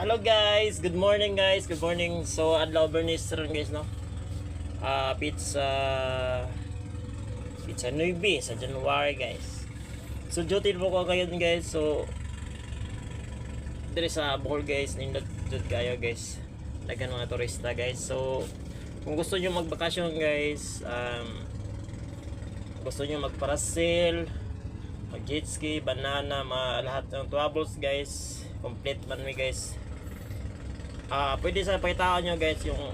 Hello guys, good morning guys, good morning. So adlaw Bernice ron guys no. Pizza Nuibi sa January guys. So duty po ko kayo guys. So dire sa Bohol guys, nindot kayo guys. Dagan mga turista guys. So kung gusto niyo magbakasyon guys, gusto niyo magparasail, mag jet ski, banana, lahat ng travels guys, complete man mi guys. Pwede sa pakita nyo guys yung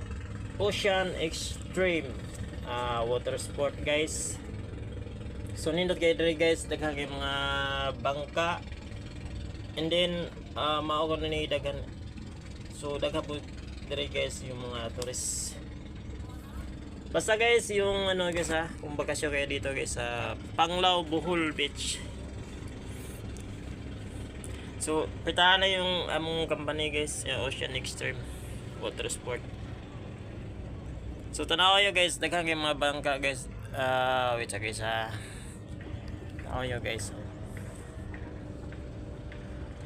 Ocean Extreme water sport guys. So nindot kayo diri guys, daghang kay mga bangka, and then mao ko na ni daghan. So daghan po diri guys yung mga tourist. Basta guys yung ano guys kung bakasyon kayo dito guys sa Panglao Bohol Beach. So, pitahan na yung among company guys, yung Ocean Extreme Water Sport. So, tanaw yo guys, daghang kay mga bangka guys. Wait sa guys tanaw yo guys.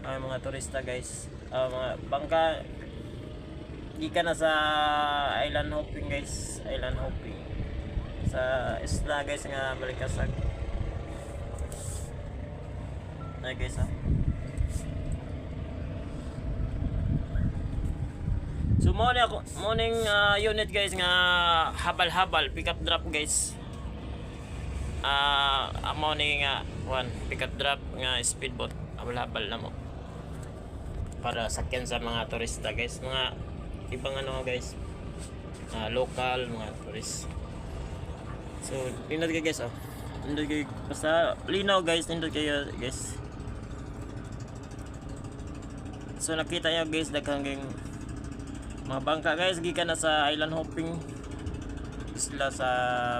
Mga turista guys. Mga bangka gikan na sa island hopping guys, island hopping. Sa isla guys nga Balikasag. Ay guys So morning unit guys nga habal-habal pick up drop guys. Morning one pick up drop nga speedboat habal-habal na mo. Para sakyan sa mga turista guys, mga ibang ano guys. Local mga tourist. So nindot kayo guys nindot kayo basta linaw guys, nindot kayo guys. So nakita nyo guys daghang mga bangka guys gikan na sa island hopping isla sa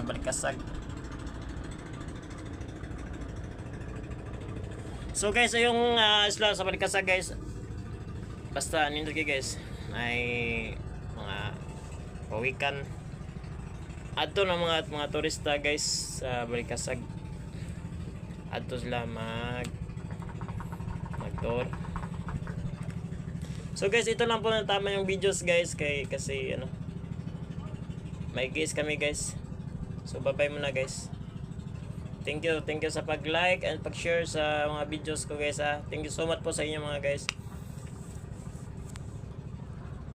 Balikasag. So guys yung isla sa Balikasag guys, basta nindot kayo guys, ay mga pawikan adto na mga turista guys sa Balikasag. Adto sila mag-tour. So guys, ito lang po na tama yung videos guys kasi may guys kami guys. So bye bye muna guys. Thank you sa pag-like and pag-share sa mga videos ko guys Thank you so much po sa inyo mga guys.